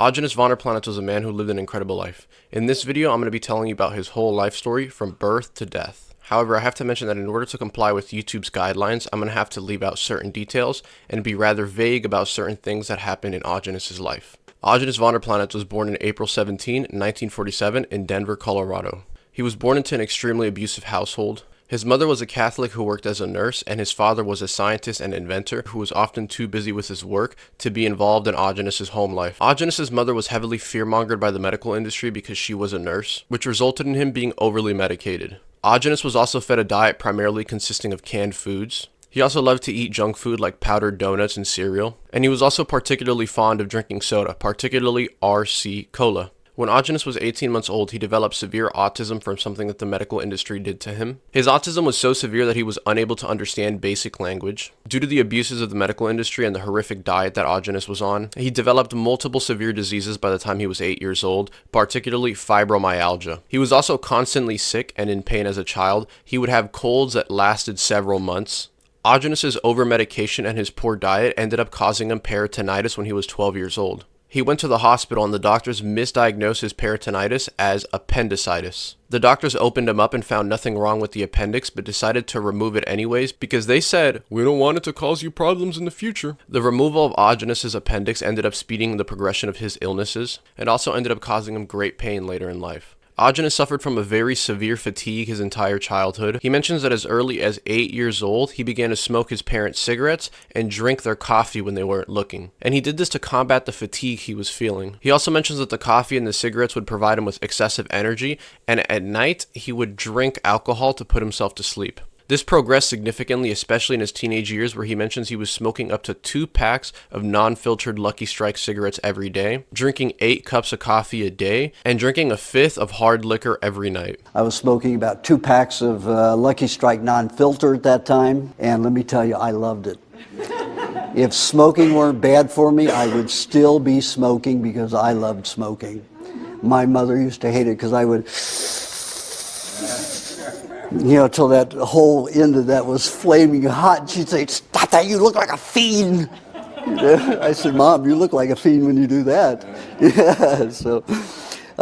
Aajonus Vonderplanitz was a man who lived an incredible life. In this video, I'm going to be telling you about his whole life story from birth to death. However, I have to mention that in order to comply with YouTube's guidelines, I'm going to have to leave out certain details and be rather vague about certain things that happened in Agenus' life. Aajonus Vonderplanitz was born on April 17, 1947 in Denver, Colorado. He was born into an extremely abusive household. His mother was a Catholic who worked as a nurse, and his father was a scientist and inventor who was often too busy with his work to be involved in Agenus' home life. Agenus' mother was heavily fear-mongered by the medical industry because she was a nurse, which resulted in him being overly medicated. Agenus was also fed a diet primarily consisting of canned foods. He also loved to eat junk food like powdered donuts and cereal, and he was also particularly fond of drinking soda, particularly RC Cola. When Agenus was 18 months old, he developed severe autism from something that the medical industry did to him. His autism was so severe that he was unable to understand basic language. Due to the abuses of the medical industry and the horrific diet that Agenus was on, he developed multiple severe diseases by the time he was 8 years old, particularly fibromyalgia. He was also constantly sick and in pain as a child. He would have colds that lasted several months. Agenus' over-medication and his poor diet ended up causing him peritonitis when he was 12 years old. He went to the hospital and the doctors misdiagnosed his peritonitis as appendicitis. The doctors opened him up and found nothing wrong with the appendix, but decided to remove it anyways because they said, "We don't want it to cause you problems in the future." The removal of Agenus' appendix ended up speeding the progression of his illnesses and also ended up causing him great pain later in life. Agenus suffered from a very severe fatigue his entire childhood. He mentions that as early as 8 years old, he began to smoke his parents' cigarettes and drink their coffee when they weren't looking. And he did this to combat the fatigue he was feeling. He also mentions that the coffee and the cigarettes would provide him with excessive energy, and at night, he would drink alcohol to put himself to sleep. This progressed significantly, especially in his teenage years, where he mentions he was smoking up to 2 packs of non-filtered Lucky Strike cigarettes every day, drinking 8 cups of coffee a day, and drinking a 5th of hard liquor every night. I was smoking about 2 packs of Lucky Strike non-filter at that time, and let me tell you, I loved it. If smoking weren't bad for me, I would still be smoking because I loved smoking. My mother used to hate it because I would... till that whole end of that was flaming hot. She'd say, "Stop that, you look like a fiend." I said, "Mom, you look like a fiend when you do that." Yeah, so...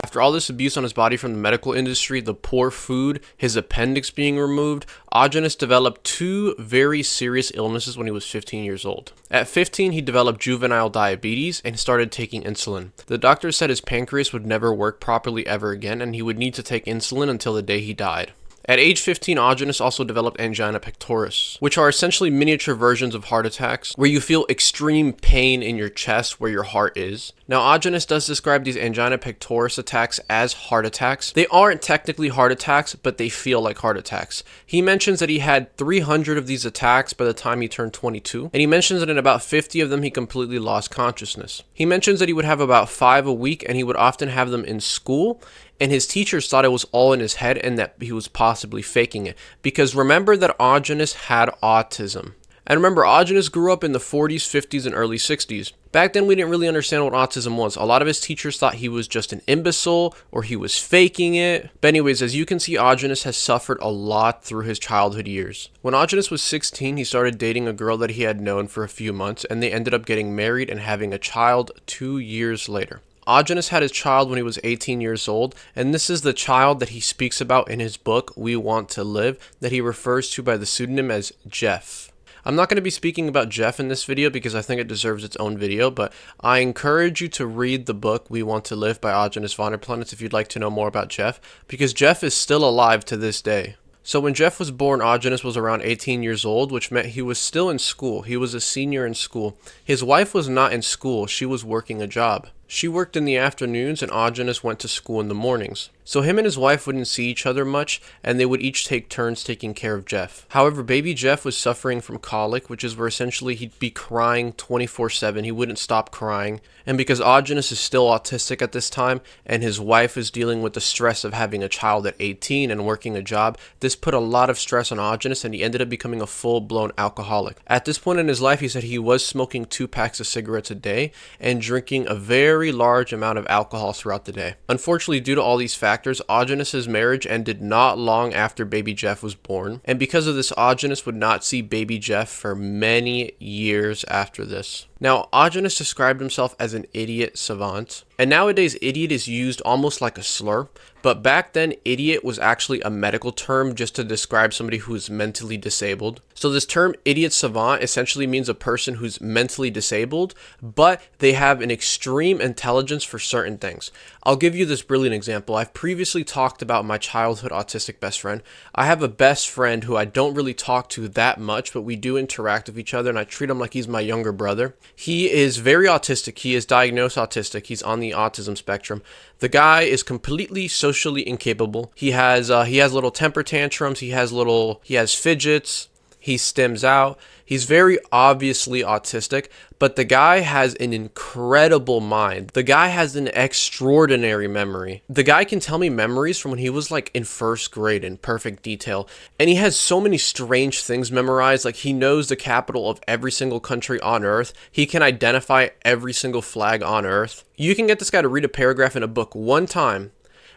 After all this abuse on his body from the medical industry, the poor food, his appendix being removed, Agenus developed 2 very serious illnesses when he was 15 years old. At 15, he developed juvenile diabetes and started taking insulin. The doctor said his pancreas would never work properly ever again, and he would need to take insulin until the day he died. At age 15, Agenus also developed angina pectoris, which are essentially miniature versions of heart attacks, where you feel extreme pain in your chest where your heart is. Now, Agenus does describe these angina pectoris attacks as heart attacks. They aren't technically heart attacks, but they feel like heart attacks. He mentions that he had 300 of these attacks by the time he turned 22, and he mentions that in about 50 of them, he completely lost consciousness. He mentions that he would have about 5 a week, and he would often have them in school, and his teachers thought it was all in his head and that he was possibly faking it. Because remember that Agenus had autism. And remember, Agenus grew up in the 40s, 50s, and early 60s. Back then, we didn't really understand what autism was. A lot of his teachers thought he was just an imbecile or he was faking it. But anyways, as you can see, Agenus has suffered a lot through his childhood years. When Agenus was 16, he started dating a girl that he had known for a few months, and they ended up getting married and having a child 2 years later. Agenus had his child when he was 18 years old, and this is the child that he speaks about in his book, We Want to Live, that he refers to by the pseudonym as Jeff. I'm not going to be speaking about Jeff in this video because I think it deserves its own video, but I encourage you to read the book We Want to Live by Aajonus Vonderplanitz if you'd like to know more about Jeff, because Jeff is still alive to this day. So when Jeff was born, Agenus was around 18 years old, which meant he was still in school. He was a senior in school. His wife was not in school. She was working a job. She worked in the afternoons and Agenus went to school in the mornings. So him and his wife wouldn't see each other much, and they would each take turns taking care of Jeff. However, baby Jeff was suffering from colic, which is where essentially he'd be crying 24/7. He wouldn't stop crying. And because Agenus is still autistic at this time, and his wife is dealing with the stress of having a child at 18 and working a job, this put a lot of stress on Agenus, and he ended up becoming a full-blown alcoholic. At this point in his life, he said he was smoking 2 packs of cigarettes a day and drinking a very very large amount of alcohol throughout the day. Unfortunately, due to all these factors, Agenus' marriage ended not long after baby Jeff was born, and because of this, Agenus would not see baby Jeff for many years after this. Now, Agenus described himself as an idiot savant, and nowadays idiot is used almost like a slur, but back then idiot was actually a medical term just to describe somebody who is mentally disabled. So this term idiot savant essentially means a person who's mentally disabled, but they have an extreme intelligence for certain things. I'll give you this brilliant example. I've previously talked about my childhood autistic best friend. I have a best friend who I don't really talk to that much, but we do interact with each other, and I treat him like he's my younger brother. He is very autistic. He is diagnosed autistic. He's on the autism spectrum. The guy is completely socially incapable. He has little temper tantrums. He has fidgets. He stims out. He's very obviously autistic, but the guy has an incredible mind. The guy has an extraordinary memory. The guy can tell me memories from when he was like in first grade in perfect detail. And he has so many strange things memorized. Like he knows the capital of every single country on earth. He can identify every single flag on earth. You can get this guy to read a paragraph in a book one time,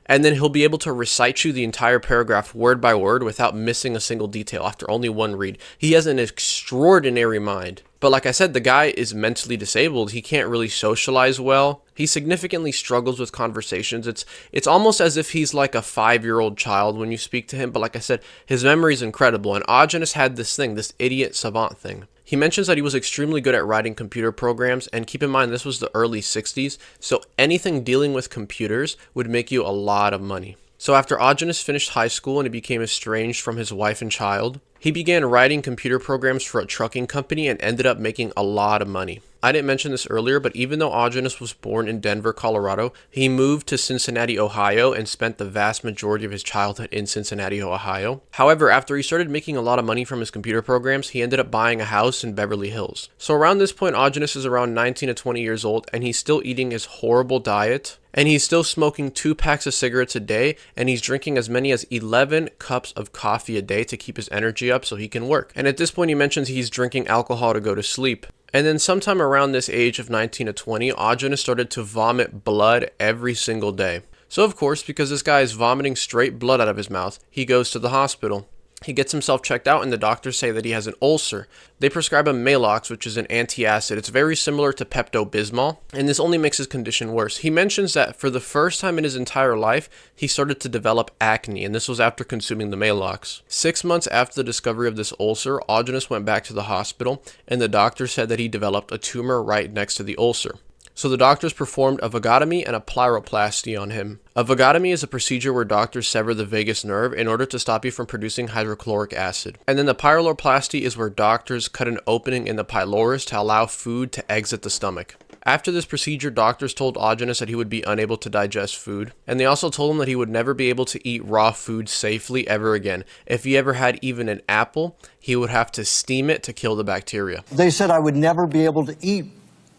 and then he'll be able to recite you the entire paragraph word by word without missing a single detail after only one read. He has an extraordinary mind. But like I said, the guy is mentally disabled. He can't really socialize well. He significantly struggles with conversations. It's almost as if he's like a 5-year-old child when you speak to him. But like I said, his memory is incredible. And Agenus had this thing, this idiot savant thing. He mentions that he was extremely good at writing computer programs, and keep in mind this was the early 60s, so anything dealing with computers would make you a lot of money. So after Agenus finished high school and he became estranged from his wife and child, he began writing computer programs for a trucking company and ended up making a lot of money. I didn't mention this earlier, but even though Agenus was born in Denver, Colorado, he moved to Cincinnati, Ohio, and spent the vast majority of his childhood in Cincinnati, Ohio. However, after he started making a lot of money from his computer programs, he ended up buying a house in Beverly Hills. So around this point, Agenus is around 19 to 20 years old, and he's still eating his horrible diet, and he's still smoking 2 packs of cigarettes a day, and he's drinking as many as 11 cups of coffee a day to keep his energy up so he can work. And at this point, he mentions he's drinking alcohol to go to sleep. And then sometime around this age of 19 to 20, Agenus started to vomit blood every single day. So of course, because this guy is vomiting straight blood out of his mouth, he goes to the hospital. He gets himself checked out, and the doctors say that he has an ulcer. They prescribe him Maalox, which is an antacid. It's very similar to Pepto-Bismol, and this only makes his condition worse. He mentions that for the first time in his entire life, he started to develop acne, and this was after consuming the Maalox. 6 months after the discovery of this ulcer, Agenus went back to the hospital, and the doctor said that he developed a tumor right next to the ulcer. So the doctors performed a vagotomy and a pyroplasty on him. A vagotomy is a procedure where doctors sever the vagus nerve in order to stop you from producing hydrochloric acid. And then the pyroplasty is where doctors cut an opening in the pylorus to allow food to exit the stomach. After this procedure, doctors told Agenus that he would be unable to digest food, and they also told him that he would never be able to eat raw food safely ever again. If he ever had even an apple, he would have to steam it to kill the bacteria. They said I would never be able to eat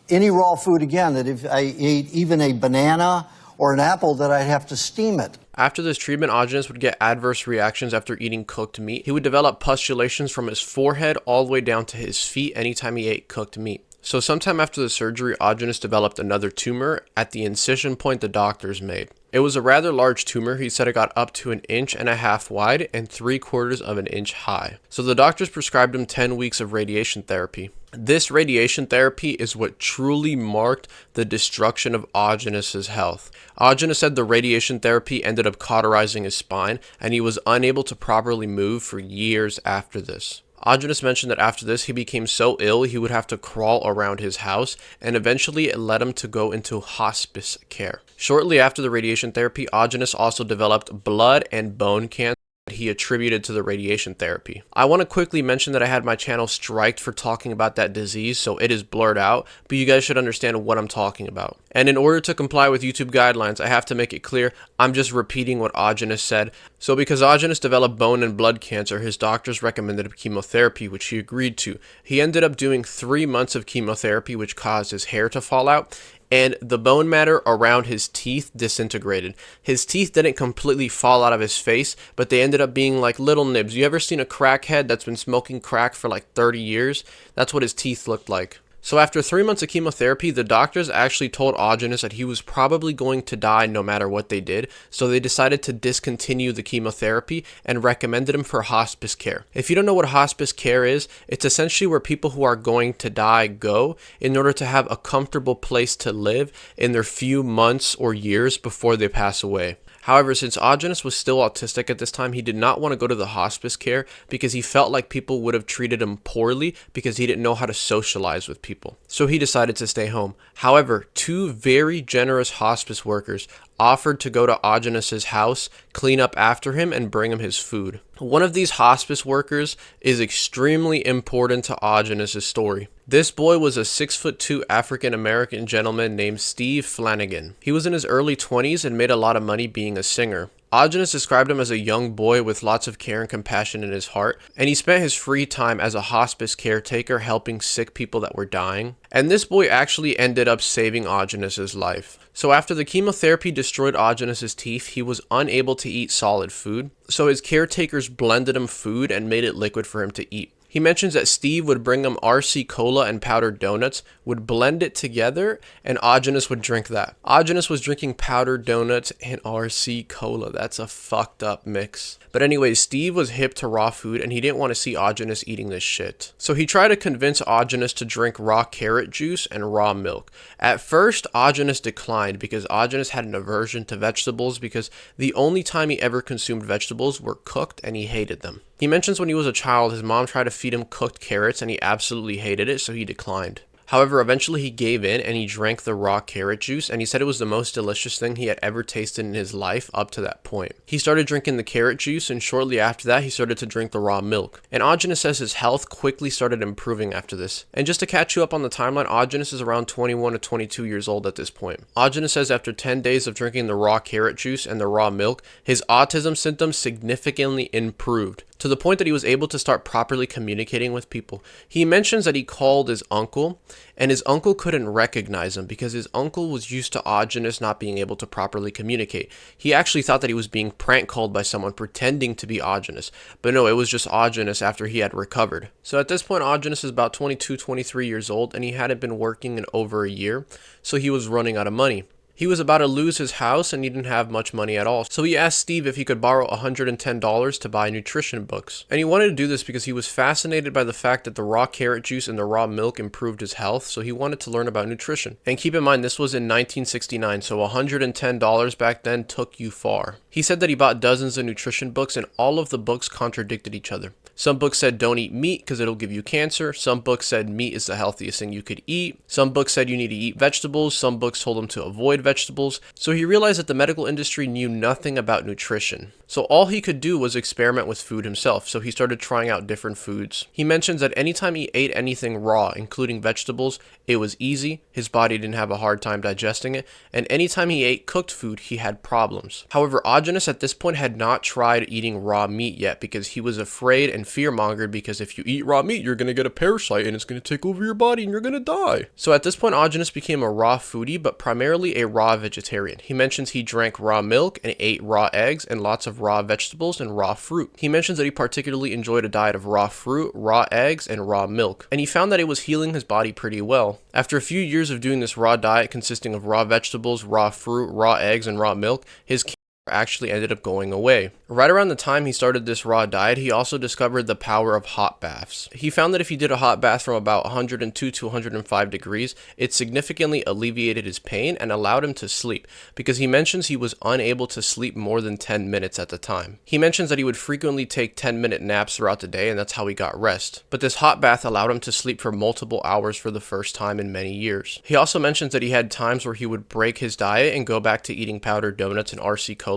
any raw food again, that if I ate even a banana or an apple, that I'd have to steam it. After this treatment, Agenus would get adverse reactions after eating cooked meat. He would develop pustules from his forehead all the way down to his feet anytime he ate cooked meat. So sometime after the surgery, Agenus developed another tumor at the incision point the doctors made. It was a rather large tumor. He said it got up to 1.5 inches wide and 3/4 of an inch high. So the doctors prescribed him 10 weeks of radiation therapy. This radiation therapy is what truly marked the destruction of Agenus's health. Agenus said the radiation therapy ended up cauterizing his spine, and he was unable to properly move for years after this. Agenus mentioned that after this, he became so ill he would have to crawl around his house, and eventually it led him to go into hospice care. Shortly after the radiation therapy, Agenus also developed blood and bone cancer that he attributed to the radiation therapy. I want to quickly mention that I had my channel striked for talking about that disease, so it is blurred out, but you guys should understand what I'm talking about. And in order to comply with YouTube guidelines, I have to make it clear I'm just repeating what Agenus said. So because Agenus developed bone and blood cancer, his doctors recommended chemotherapy, which he agreed to. He ended up doing 3 months of chemotherapy, which caused his hair to fall out, and the bone matter around his teeth disintegrated. His teeth didn't completely fall out of his face, but they ended up being like little nibs. You ever seen a crackhead that's been smoking crack for like 30 years? That's what his teeth looked like. So after 3 months of chemotherapy, the doctors actually told Agenus that he was probably going to die no matter what they did, so they decided to discontinue the chemotherapy and recommended him for hospice care. If you don't know what hospice care is, it's essentially where people who are going to die go in order to have a comfortable place to live in their few months or years before they pass away. However, since Agenus was still autistic at this time, he did not want to go to the hospice care because he felt like people would have treated him poorly because he didn't know how to socialize with people. So he decided to stay home. However, two very generous hospice workers offered to go to Agenus's house, clean up after him, and bring him his food. One of these hospice workers is extremely important to Agenus's story. This boy was a 6'2" African-American gentleman named Steve Flanagan. He was in his early 20s and made a lot of money being a singer. Agenus described him as a young boy with lots of care and compassion in his heart, and he spent his free time as a hospice caretaker helping sick people that were dying. And this boy actually ended up saving Agenus's life. So after the chemotherapy destroyed Agenus's teeth, he was unable to eat solid food, so his caretakers blended him food and made it liquid for him to eat. He mentions that Steve would bring him RC Cola and powdered donuts, would blend it together, and Agenus would drink that. Agenus was drinking powdered donuts and RC Cola. That's a fucked up mix. But anyways, Steve was hip to raw food and he didn't want to see Agenus eating this shit. So he tried to convince Agenus to drink raw carrot juice and raw milk. At first, Agenus declined because Agenus had an aversion to vegetables because the only time he ever consumed vegetables were cooked and he hated them. He mentions when he was a child, his mom tried to feed him cooked carrots and he absolutely hated it, so he declined. However, eventually he gave in and he drank the raw carrot juice, and he said it was the most delicious thing he had ever tasted in his life up to that point. He started drinking the carrot juice, and shortly after that he started to drink the raw milk. And Agenus says his health quickly started improving after this. And just to catch you up on the timeline, Agenus is around 21 to 22 years old at this point. Agenus says after 10 days of drinking the raw carrot juice and the raw milk, his autism symptoms significantly improved, to the point that he was able to start properly communicating with people. He mentions that he called his uncle, and his uncle couldn't recognize him because his uncle was used to Agenus not being able to properly communicate. He actually thought that he was being prank called by someone pretending to be Agenus, but no, it was just Agenus after he had recovered. So at this point, Agenus is about 22, 23 years old, and he hadn't been working in over a year, so he was running out of money. He was about to lose his house and he didn't have much money at all. So he asked Steve if he could borrow $110 to buy nutrition books. And he wanted to do this because he was fascinated by the fact that the raw carrot juice and the raw milk improved his health, so he wanted to learn about nutrition. And keep in mind, this was in 1969, so $110 back then took you far. He said that he bought dozens of nutrition books and all of the books contradicted each other. Some books said don't eat meat because it'll give you cancer. Some books said meat is the healthiest thing you could eat. Some books said you need to eat vegetables. Some books told him to avoid vegetables. So he realized that the medical industry knew nothing about nutrition. So all he could do was experiment with food himself. So he started trying out different foods. He mentions that anytime he ate anything raw, including vegetables, it was easy. His body didn't have a hard time digesting it. And anytime he ate cooked food, he had problems. However, Agenus at this point had not tried eating raw meat yet because he was afraid and fear-mongered because if you eat raw meat, you're going to get a parasite and it's going to take over your body and you're going to die. So at this point, Agenus became a raw foodie, but primarily a raw vegetarian. He mentions he drank raw milk and ate raw eggs and lots of raw vegetables and raw fruit. He mentions that he particularly enjoyed a diet of raw fruit, raw eggs, and raw milk. And he found that it was healing his body pretty well. After a few years of doing this raw diet consisting of raw vegetables, raw fruit, raw eggs, and raw milk, his actually ended up going away. Right around the time he started this raw diet, he also discovered the power of hot baths. He found that if he did a hot bath from about 102 to 105 degrees, it significantly alleviated his pain and allowed him to sleep, because he mentions he was unable to sleep more than 10 minutes at the time. He mentions that he would frequently take 10-minute naps throughout the day, and that's how he got rest. But this hot bath allowed him to sleep for multiple hours for the first time in many years. He also mentions that he had times where he would break his diet and go back to eating powdered donuts and RC Cola,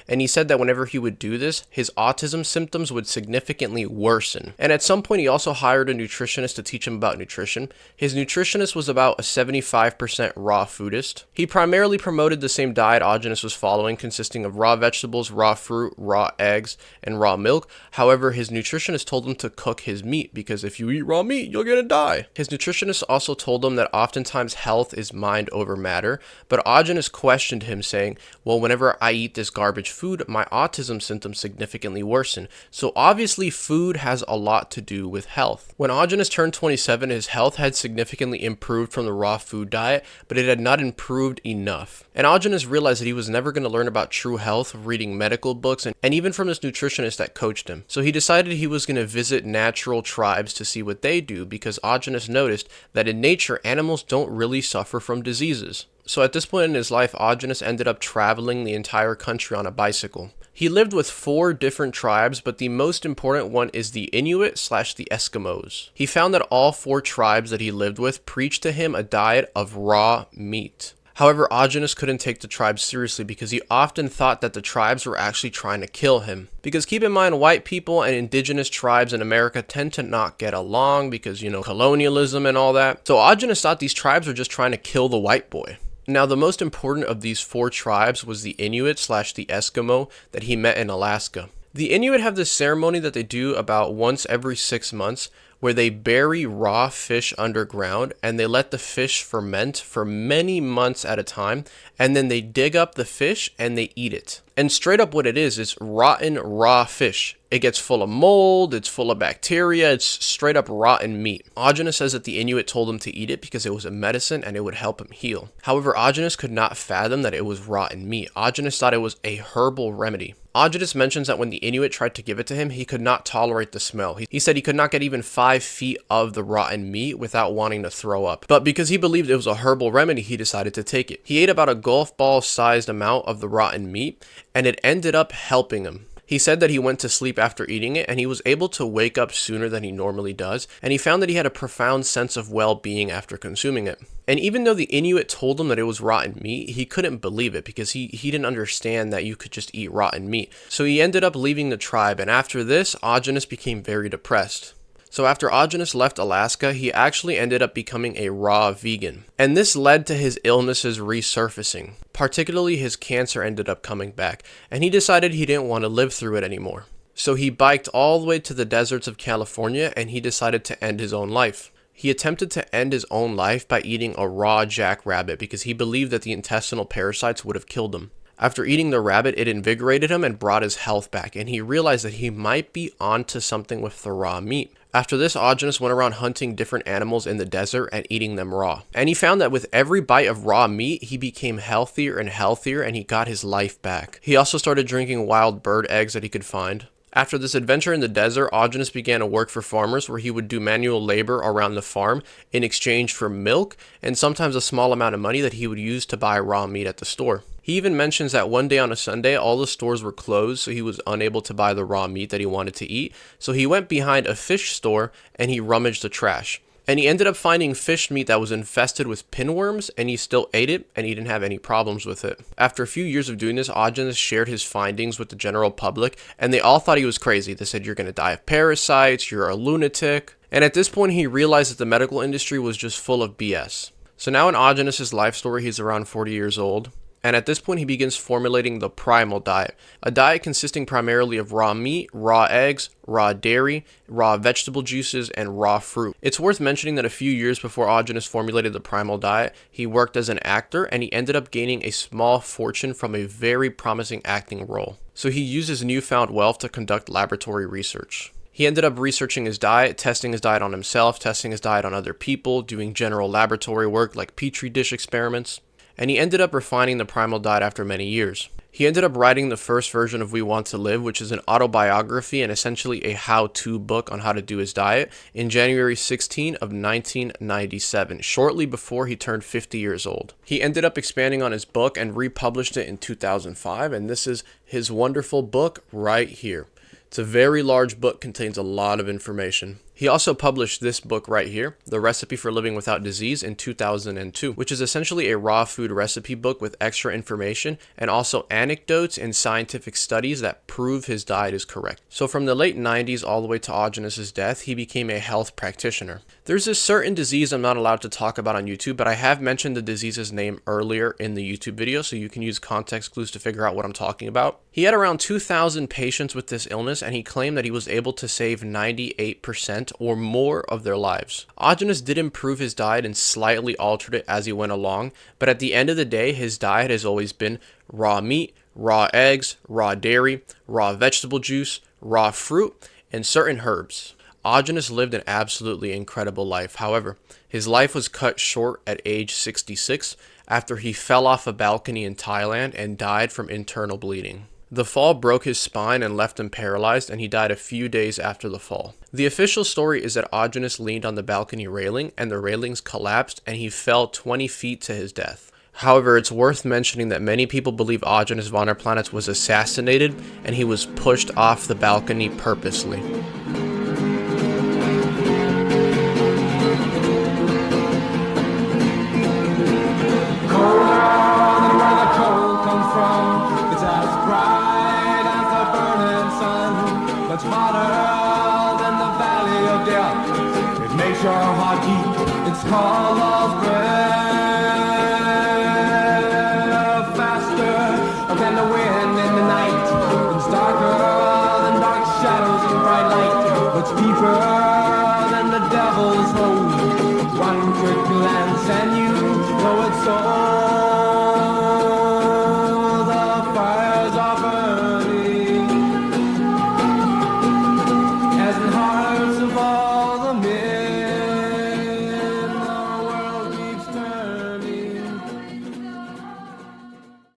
and he said that whenever he would do this, his autism symptoms would significantly worsen. And at some point, he also hired a nutritionist to teach him about nutrition. His nutritionist was about a 75% raw foodist. He primarily promoted the same diet Agenus was following, consisting of raw vegetables, raw fruit, raw eggs, and raw milk. However, his nutritionist told him to cook his meat, because if you eat raw meat, you're gonna die. His nutritionist also told him that oftentimes health is mind over matter, but Agenus questioned him, saying, well, whenever I eat this this garbage food, my autism symptoms significantly worsened. So obviously food has a lot to do with health. When Agenus turned 27, his health had significantly improved from the raw food diet, but it had not improved enough. And Agenus realized that he was never going to learn about true health reading medical books and even from this nutritionist that coached him. So he decided he was going to visit natural tribes to see what they do, because Agenus noticed that in nature, animals don't really suffer from diseases. So at this point in his life, Agenus ended up traveling the entire country on a bicycle. He lived with 4 different tribes, but the most important one is the Inuit/the Eskimos. He found that all 4 tribes that he lived with preached to him a diet of raw meat. However, Agenus couldn't take the tribes seriously because he often thought that the tribes were actually trying to kill him. Because keep in mind, white people and indigenous tribes in America tend to not get along because, colonialism and all that. So Agenus thought these tribes were just trying to kill the white boy. Now, the most important of these 4 tribes was the Inuit/the Eskimo that he met in Alaska. The Inuit have this ceremony that they do about once every 6 months, where they bury raw fish underground and they let the fish ferment for many months at a time, and then they dig up the fish and they eat it. And straight up what it is rotten raw fish. It gets full of mold, it's full of bacteria, it's straight up rotten meat. Agenus says that the Inuit told him to eat it because it was a medicine and it would help him heal. However, Agenus could not fathom that it was rotten meat. Agenus thought it was a herbal remedy. Agenus mentions that when the Inuit tried to give it to him, he could not tolerate the smell. He said he could not get even 5 feet of the rotten meat without wanting to throw up. But because he believed it was a herbal remedy, he decided to take it. He ate about a golf ball sized amount of the rotten meat, and it ended up helping him. He said that he went to sleep after eating it, and he was able to wake up sooner than he normally does, and he found that he had a profound sense of well-being after consuming it. And even though the Inuit told him that it was rotten meat, he couldn't believe it because he didn't understand that you could just eat rotten meat. So he ended up leaving the tribe, and after this, Agenus became very depressed. So after Agenus left Alaska, he actually ended up becoming a raw vegan. And this led to his illnesses resurfacing. Particularly his cancer ended up coming back, and he decided he didn't want to live through it anymore. So he biked all the way to the deserts of California and he decided to end his own life. He attempted to end his own life by eating a raw jackrabbit because he believed that the intestinal parasites would have killed him. After eating the rabbit, it invigorated him and brought his health back, and he realized that he might be onto something with the raw meat. After this, Agenus went around hunting different animals in the desert and eating them raw. And he found that with every bite of raw meat, he became healthier and healthier and he got his life back. He also started drinking wild bird eggs that he could find. After this adventure in the desert, Agenus began to work for farmers where he would do manual labor around the farm in exchange for milk and sometimes a small amount of money that he would use to buy raw meat at the store. He even mentions that one day on a Sunday, all the stores were closed, so he was unable to buy the raw meat that he wanted to eat. So he went behind a fish store and he rummaged the trash. And he ended up finding fish meat that was infested with pinworms, and he still ate it, and he didn't have any problems with it. After a few years of doing this, Agenus shared his findings with the general public, and they all thought he was crazy. They said, "You're going to die of parasites, you're a lunatic." And at this point, he realized that the medical industry was just full of BS. So now in Agenus' life story, he's around 40 years old. And at this point, he begins formulating the primal diet, a diet consisting primarily of raw meat, raw eggs, raw dairy, raw vegetable juices, and raw fruit. It's worth mentioning that a few years before Agenus formulated the primal diet, he worked as an actor, and he ended up gaining a small fortune from a very promising acting role. So he used his newfound wealth to conduct laboratory research. He ended up researching his diet, testing his diet on himself, testing his diet on other people, doing general laboratory work like petri dish experiments. And he ended up refining the primal diet after many years. He ended up writing the first version of We Want to Live, which is an autobiography and essentially a how-to book on how to do his diet, in January 16 of 1997, shortly before he turned 50 years old. He ended up expanding on his book and republished it in 2005, and this is his wonderful book right here. It's a very large book, contains a lot of information. He also published this book right here, The Recipe for Living Without Disease, in 2002, which is essentially a raw food recipe book with extra information and also anecdotes and scientific studies that prove his diet is correct. So from the late 90s all the way to Agenus' death, he became a health practitioner. There's a certain disease I'm not allowed to talk about on YouTube, but I have mentioned the disease's name earlier in the YouTube video, so you can use context clues to figure out what I'm talking about. He had around 2,000 patients with this illness, and he claimed that he was able to save 98% or more of their lives. Agenus did improve his diet and slightly altered it as he went along, but at the end of the day, his diet has always been raw meat, raw eggs, raw dairy, raw vegetable juice, raw fruit, and certain herbs. Agenus lived an absolutely incredible life. However, his life was cut short at age 66 after he fell off a balcony in Thailand and died from internal bleeding. The fall broke his spine and left him paralyzed, and he died a few days after the fall. The official story is that Agenus leaned on the balcony railing and the railings collapsed and he fell 20 feet to his death. However, it's worth mentioning that many people believe Aajonus Vonderplanitz was assassinated and he was pushed off the balcony purposely.